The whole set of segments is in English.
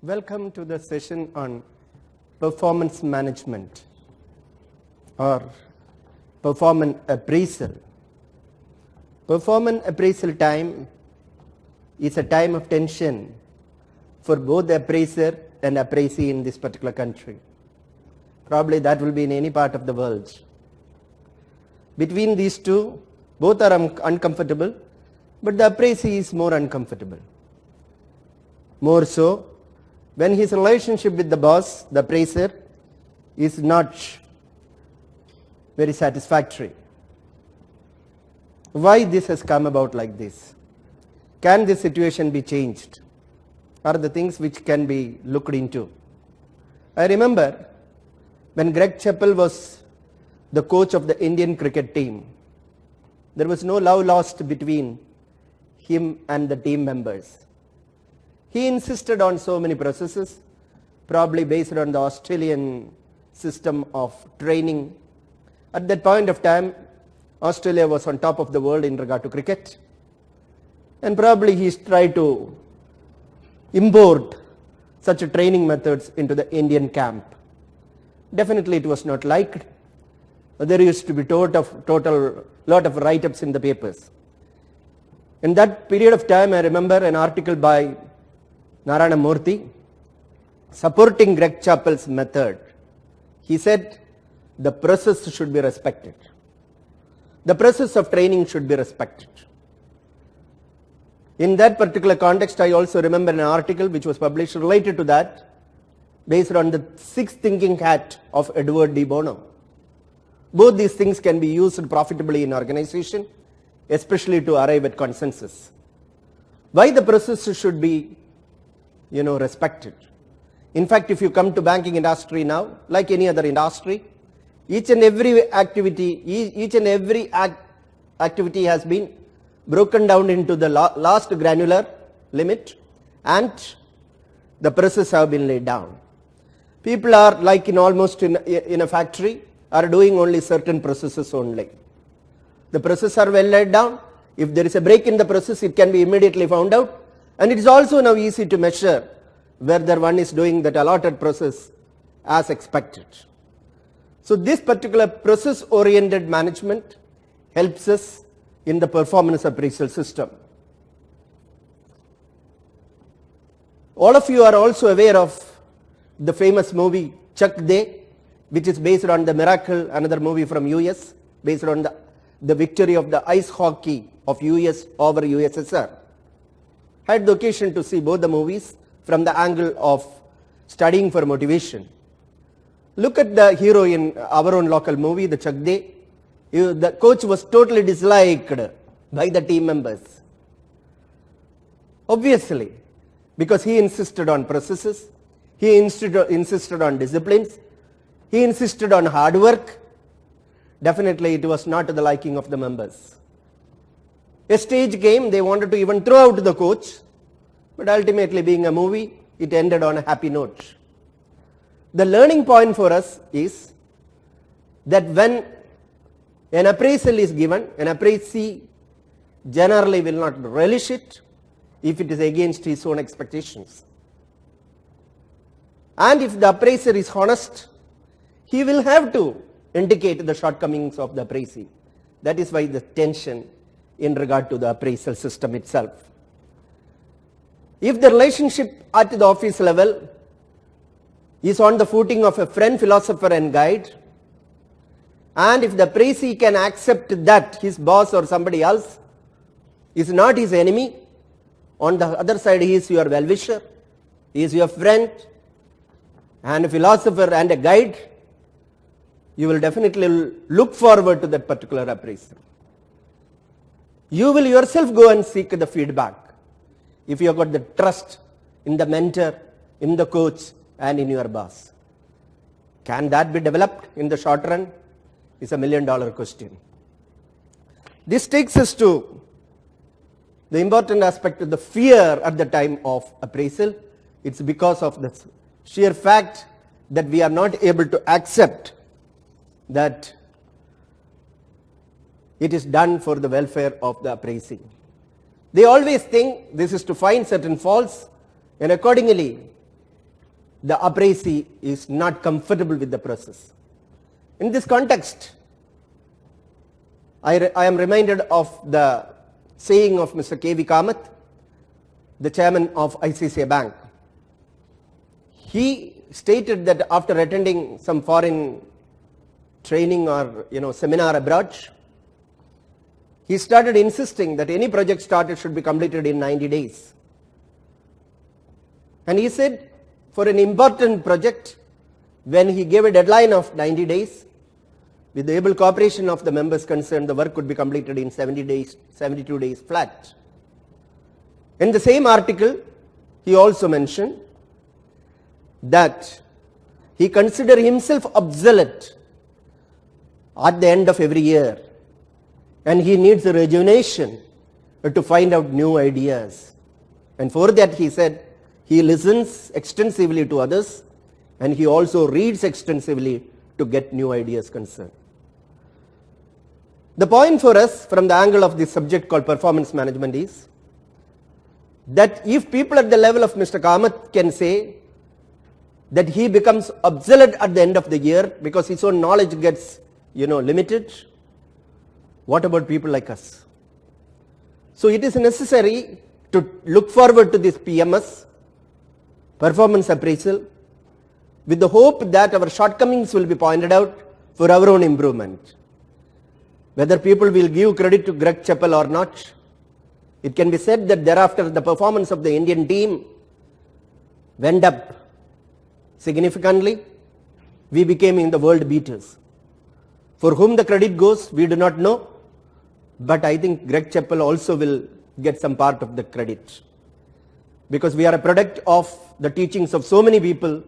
Welcome to the session on performance management or performance appraisal. Performance appraisal time is a time of tension for both the appraiser and appraisee in this particular country. Probably that will be in any part of the world. Between these two, both are uncomfortable, but the appraisee is more uncomfortable. More so, when his relationship with the boss, the appraiser, is not very satisfactory. Why this has come about like this? Can this situation be changed? Are the things which can be looked into? I remember when Greg Chappell was the coach of the Indian cricket team, there was no love lost between him and the team members. He insisted on so many processes, probably based on the Australian system of training. At that point of time, Australia was on top of the world in regard to cricket. And probably he tried to import such training methods into the Indian camp. Definitely it was not liked. There used to be total lot of write-ups in the papers. In that period of time, I remember an article by Narayana Murthy supporting Greg Chappell's method. He said the process should be respected. The process of training should be respected. In that particular context, I also remember an article which was published related to that, based on the sixth thinking hat of Edward de Bono. Both these things can be used profitably in organization, especially to arrive at consensus. Why the process should be respected. In fact, if you come to banking industry now, like any other industry, each and every activity has been broken down into the last granular limit, and the processes have been laid down. People are like in a factory, are doing only certain processes only. The processes are well laid down. If there is a break in the process, it can be immediately found out. And it is also now easy to measure whether one is doing that allotted process as expected. So this particular process-oriented management helps us in the performance appraisal system. All of you are also aware of the famous movie Chuck Day, which is based on the Miracle, another movie from US, based on the victory of the ice hockey of US over USSR. I had the occasion to see both the movies from the angle of studying for motivation. Look at the hero in our own local movie, the Chuck Day. The coach was totally disliked by the team members. Obviously, because he insisted on processes, he insisted on disciplines, he insisted on hard work. Definitely it was not to the liking of the members. A stage game, they wanted to even throw out the coach, but ultimately being a movie, it ended on a happy note. The learning point for us is that when an appraisal is given, an appraisee generally will not relish it if it is against his own expectations. And if the appraiser is honest, he will have to indicate the shortcomings of the appraisee. That is why the tension in regard to the appraisal system itself. If the relationship at the office level is on the footing of a friend, philosopher and guide, and if the appraisee can accept that his boss or somebody else is not his enemy, on the other side he is your well-wisher, he is your friend and a philosopher and a guide, you will definitely look forward to that particular appraisal. You will yourself go and seek the feedback if you have got the trust in the mentor, in the coach and in your boss. Can that be developed in the short run? Is a $1 million question. This takes us to the important aspect of the fear at the time of appraisal. It's because of the sheer fact that we are not able to accept that it is done for the welfare of the appraisee. They always think this is to find certain faults, and accordingly the appraisee is not comfortable with the process. In this context, I am reminded of the saying of Mr. K.V. Kamath, the chairman of ICICI Bank. He stated that after attending some foreign training or seminar abroad, he started insisting that any project started should be completed in 90 days. And he said for an important project, when he gave a deadline of 90 days, with the able cooperation of the members concerned, the work could be completed in 70 days, 72 days flat. In the same article, he also mentioned that he considered himself obsolete at the end of every year, and he needs a rejuvenation to find out new ideas. And for that, he said, he listens extensively to others, and he also reads extensively to get new ideas concerned. The point for us from the angle of this subject called performance management is that if people at the level of Mr. Kamath can say that he becomes obsolete at the end of the year because his own knowledge gets limited, what about people like us? So it is necessary to look forward to this PMS, performance appraisal, with the hope that our shortcomings will be pointed out for our own improvement. Whether people will give credit to Greg Chappell or not, it can be said that thereafter the performance of the Indian team went up significantly. We became in the world beaters. For whom the credit goes, we do not know, but I think Greg Chappell also will get some part of the credit, because we are a product of the teachings of so many people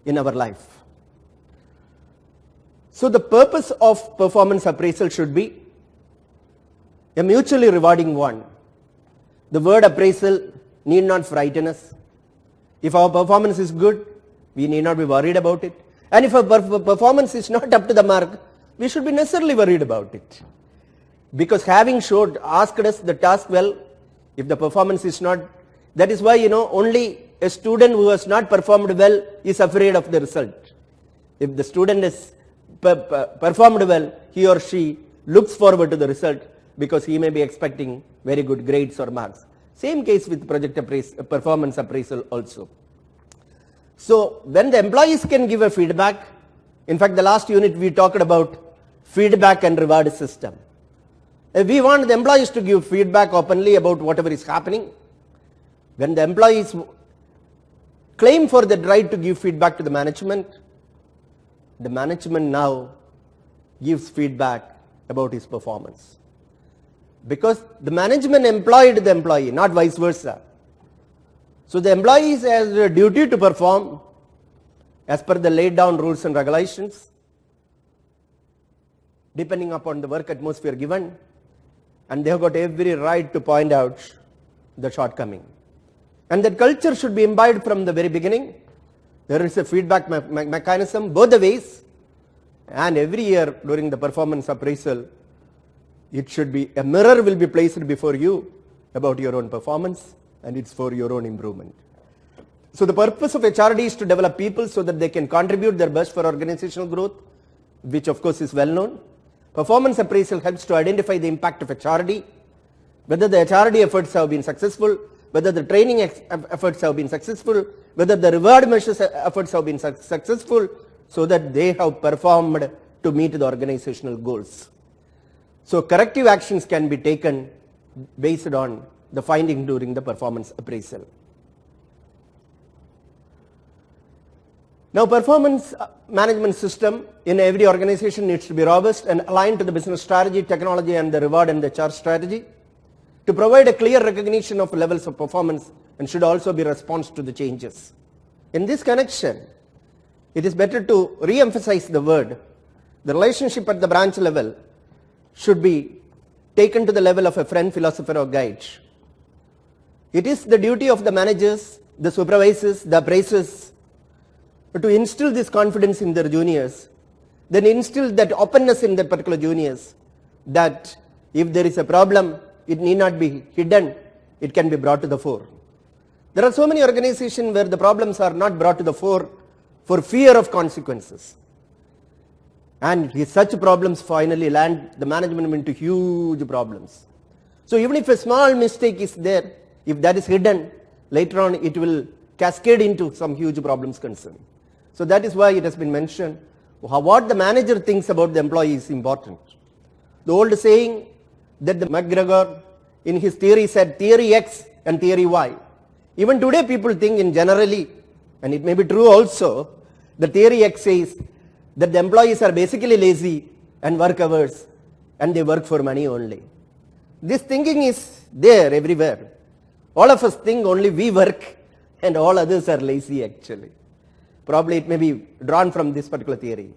in our life. So the purpose of performance appraisal should be a mutually rewarding one. The word appraisal need not frighten us. If our performance is good, we need not be worried about it. And if our performance is not up to the mark, we should be necessarily worried about it. Because having asked us the task well, if the performance is not, that is why only a student who has not performed well is afraid of the result. If the student has performed well, he or she looks forward to the result because he may be expecting very good grades or marks. Same case with performance appraisal also. So when the employees can give a feedback, in fact the last unit we talked about feedback and reward system. We want the employees to give feedback openly about whatever is happening. When the employees claim for the right to give feedback to the management now gives feedback about his performance. Because the management employed the employee, not vice versa. So the employees has a duty to perform as per the laid down rules and regulations, depending upon the work atmosphere given, and they have got every right to point out the shortcoming. And that culture should be imbibed from the very beginning. There is a feedback mechanism both the ways, and every year during the performance appraisal, it should be a mirror will be placed before you about your own performance, and it's for your own improvement. So the purpose of HRD is to develop people so that they can contribute their best for organizational growth, which of course is well known. Performance appraisal helps to identify the impact of HRD, whether the HRD efforts have been successful, whether the training efforts have been successful, whether the reward measures efforts have been successful, so that they have performed to meet the organizational goals. So corrective actions can be taken based on the finding during the performance appraisal. Now, performance management system in every organization needs to be robust and aligned to the business strategy, technology, and the reward and the charge strategy to provide a clear recognition of levels of performance, and should also be response to the changes. In this connection, it is better to re-emphasize the word. The relationship at the branch level should be taken to the level of a friend, philosopher, or guide. It is the duty of the managers, the supervisors, the appraisers to instill this confidence in their juniors, then instill that openness in their particular juniors, that if there is a problem, it need not be hidden, it can be brought to the fore. There are so many organizations where the problems are not brought to the fore for fear of consequences. And such problems finally land the management into huge problems. So even if a small mistake is there, if that is hidden, later on it will cascade into some huge problems concern. So that is why it has been mentioned, what the manager thinks about the employee is important. The old saying that the McGregor in his theory said theory X and theory Y. Even today people think in generally, and it may be true also, the theory X says that the employees are basically lazy and work hours and they work for money only. This thinking is there everywhere. All of us think only we work and all others are lazy actually. Probably it may be drawn from this particular theory.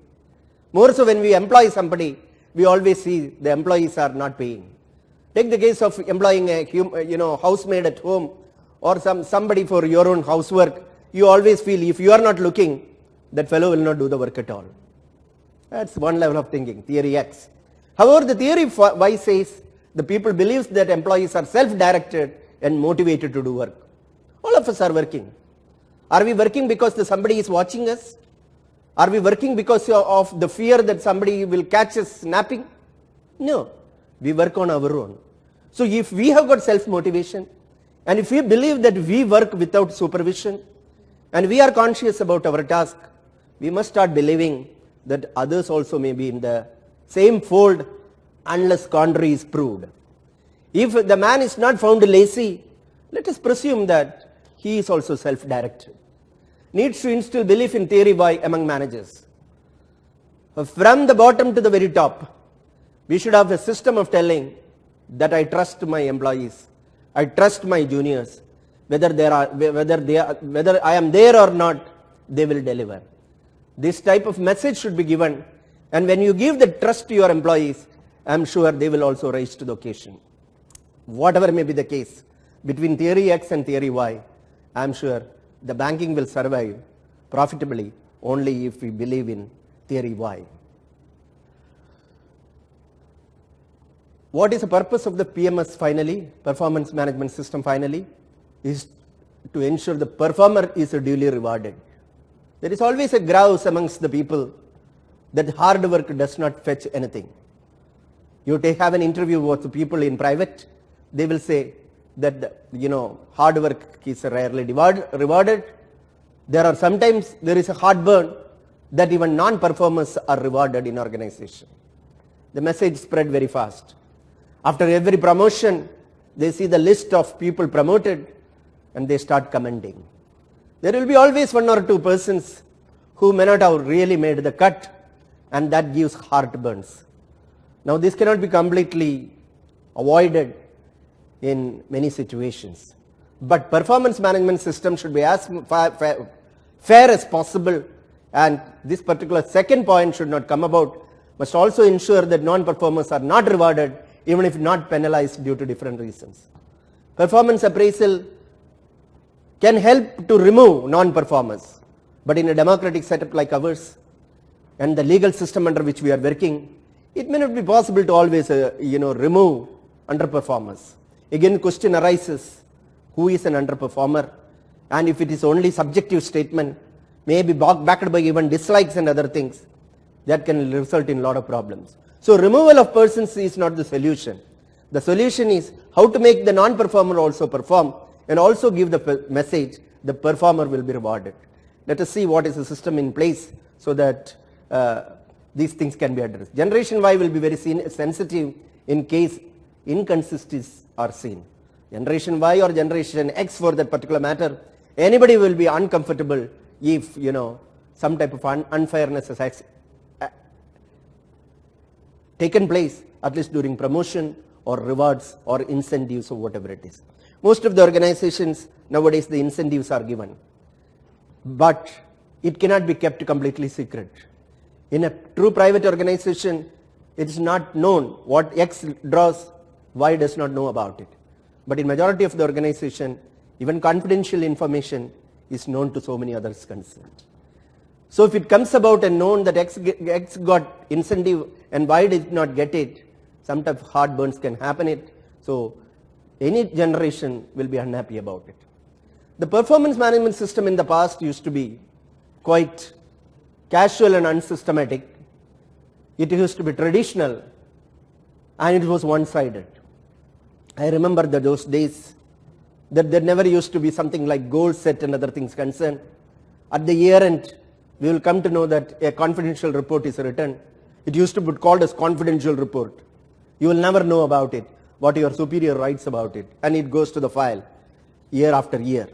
More so when we employ somebody, we always see the employees are not paying. Take the case of employing a housemaid at home or somebody for your own housework. You always feel if you are not looking, that fellow will not do the work at all. That's one level of thinking, theory X. However, the theory Y says the people believes that employees are self-directed and motivated to do work. All of us are working. Are we working because somebody is watching us? Are we working because of the fear that somebody will catch us napping? No. We work on our own. So if we have got self-motivation and if we believe that we work without supervision and we are conscious about our task, we must start believing that others also may be in the same fold unless contrary is proved. If the man is not found lazy, let us presume that he is also self-directed. Needs to instill belief in theory Y among managers. From the bottom to the very top, we should have a system of telling that I trust my employees, I trust my juniors, whether I am there or not, they will deliver. This type of message should be given, and when you give the trust to your employees, I am sure they will also rise to the occasion. Whatever may be the case, between theory X and theory Y, I am sure the banking will survive profitably only if we believe in theory Y. What is the purpose of the PMS finally, performance management system finally, is to ensure the performer is duly rewarded. There is always a grouse amongst the people that hard work does not fetch anything. You have an interview with the people in private, they will say that hard work is rarely rewarded. There are sometimes there is a heartburn that even non-performers are rewarded in organization. The message spread very fast. After every promotion, they see the list of people promoted and they start commenting. There will be always one or two persons who may not have really made the cut, and that gives heartburns. Now this cannot be completely avoided in many situations, but performance management system should be as fair as possible, and this particular second point should not come about, must also ensure that non-performers are not rewarded even if not penalized due to different reasons. Performance appraisal can help to remove non-performers, but in a democratic setup like ours and the legal system under which we are working, it may not be possible to always remove underperformers. Again, question arises, who is an underperformer? And if it is only subjective statement, maybe backed by even dislikes and other things, that can result in a lot of problems. So removal of persons is not the solution. The solution is how to make the non-performer also perform and also give the message the performer will be rewarded. Let us see what is the system in place so that these things can be addressed. Generation Y will be very sensitive in case inconsistencies are seen. Generation Y or Generation X for that particular matter, anybody will be uncomfortable if some type of unfairness has taken place, at least during promotion or rewards or incentives or whatever it is. Most of the organizations nowadays the incentives are given, but it cannot be kept completely secret. In a true private organization, it is not known what X draws, Y does not know about it. But in majority of the organization, even confidential information is known to so many others concerned. So if it comes about and known that X got incentive and Y did not get it, some type of heartburns can happen. So any generation will be unhappy about it. The performance management system in the past used to be quite casual and unsystematic. It used to be traditional and it was one-sided. I remember those days that there never used to be something like goal set and other things concerned. At the year end, we will come to know that a confidential report is written. It used to be called as confidential report. You will never know about it, what your superior writes about it, and it goes to the file year after year.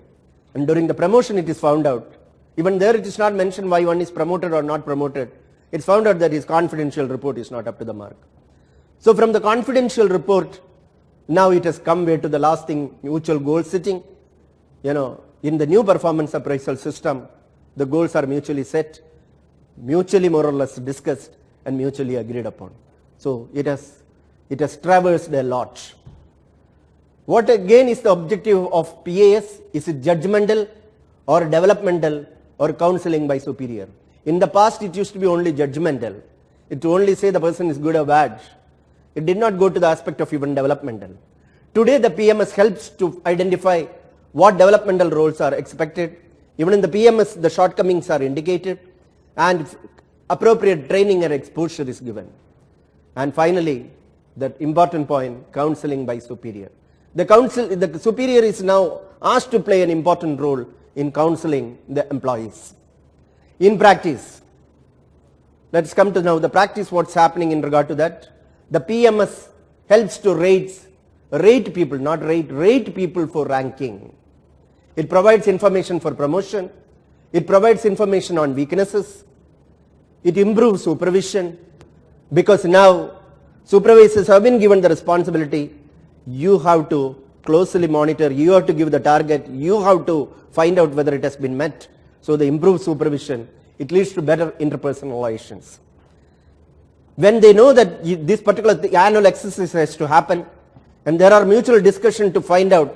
And during the promotion it is found out. Even there it is not mentioned why one is promoted or not promoted. It's found out that his confidential report is not up to the mark. So from the confidential report, now it has come way to the last thing, mutual goal setting. In the new performance appraisal system, the goals are mutually set, mutually more or less discussed, and mutually agreed upon. So it has traversed a lot. What again is the objective of PAS? Is it judgmental or developmental or counseling by superior? In the past it used to be only judgmental. It only say the person is good or bad. It did not go to the aspect of even developmental. Today the PMS helps to identify what developmental roles are expected. Even in the PMS the shortcomings are indicated and appropriate training and exposure is given. And finally, that important point, counseling by superior. The superior is now asked to play an important role in counseling the employees. In practice, let's come to now the practice, what's happening in regard to that. The PMS helps to rate people, not rate people for ranking. It provides information for promotion. It provides information on weaknesses. It improves supervision, because now supervisors have been given the responsibility. You have to closely monitor, you have to give the target, you have to find out whether it has been met. So the improved supervision, it leads to better interpersonal relations. When they know that this particular annual exercise has to happen, and there are mutual discussion to find out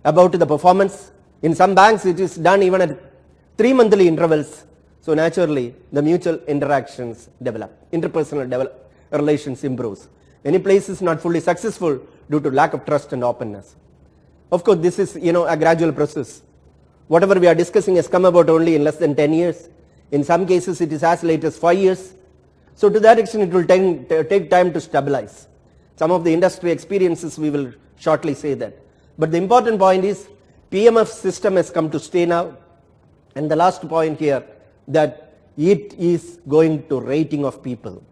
about the performance. In some banks it is done even at 3 monthly intervals. So naturally the mutual interactions develop, interpersonal relations improves. Many places not fully successful due to lack of trust and openness. Of course this is a gradual process. Whatever we are discussing has come about only in less than 10 years. In some cases it is as late as 5 years. So to that extent it will take time to stabilize. Some of the industry experiences we will shortly say that. But the important point is PMF system has come to stay now. And the last point here, that it is going to rating of people.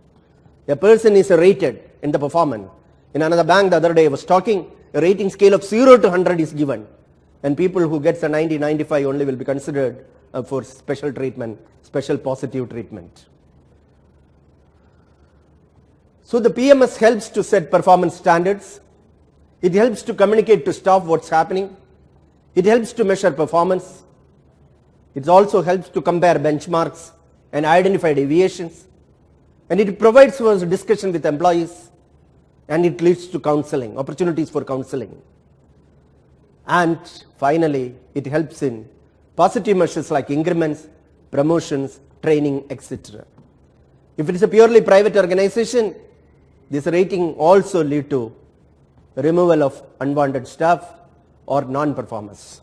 A person is rated in the performance. In another bank the other day I was talking, a rating scale of 0 to 100 is given. And people who gets a 90, 95 only will be considered for special treatment, special positive treatment. So the PMS helps to set performance standards. It helps to communicate to staff what's happening. It helps to measure performance. It also helps to compare benchmarks and identify deviations. And it provides for discussion with employees, and it leads to counseling, opportunities for counseling. And finally, it helps in positive measures like increments, promotions, training, etc. If it is a purely private organization, this rating also lead to removal of unwanted staff or non-performers.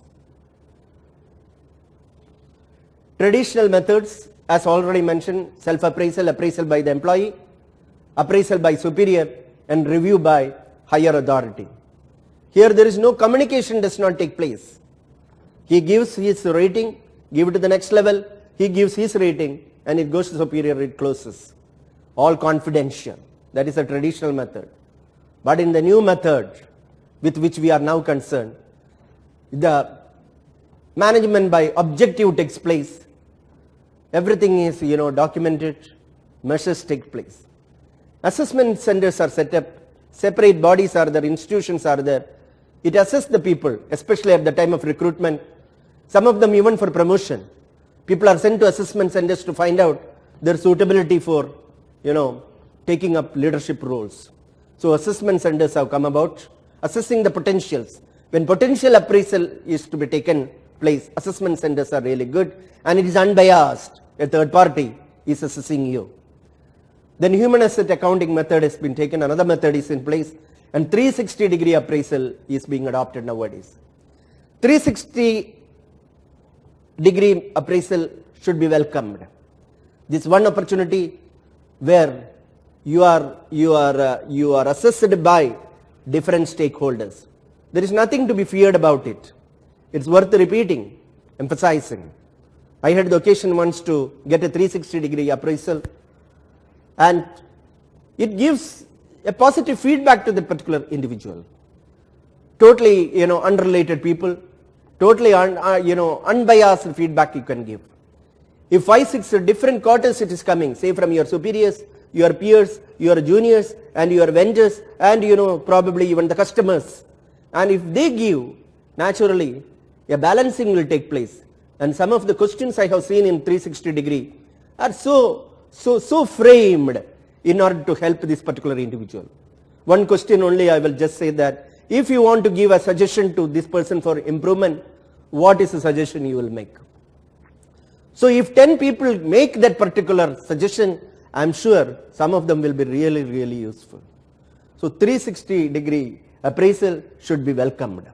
Traditional methods, as already mentioned, self-appraisal, appraisal by the employee, appraisal by superior, and review by higher authority. Here there is no communication, does not take place. He gives his rating, give it to the next level, he gives his rating, and it goes to superior, it closes. All confidential. That is a traditional method. But in the new method with which we are now concerned, the management by objective takes place. Everything is documented, measures take place. Assessment centers are set up, separate bodies are there, institutions are there. It assesses the people, especially at the time of recruitment. Some of them even for promotion. People are sent to assessment centers to find out their suitability for taking up leadership roles. So assessment centers have come about, assessing the potentials. When potential appraisal is to be taken place, assessment centers are really good, and it is unbiased. A third party is assessing you. Then human asset accounting method has been taken, another method is in place, and 360-degree appraisal is being adopted nowadays. 360 degree appraisal should be welcomed. This one opportunity where you are assessed by different stakeholders. There is nothing to be feared about it. It's worth repeating, emphasizing. I had the occasion once to get a 360-degree appraisal, and it gives a positive feedback to the particular individual. Totally, unrelated people, totally, unbiased feedback you can give. If 5, 6 different quarters it is coming, say from your superiors, your peers, your juniors, and your vendors, and probably even the customers, and if they give, naturally, a balancing will take place. And some of the questions I have seen in 360-degree are so framed in order to help this particular individual. One question only I will just say that, if you want to give a suggestion to this person for improvement, what is the suggestion you will make? So if 10 people make that particular suggestion, I am sure some of them will be really, really useful. So 360-degree appraisal should be welcomed.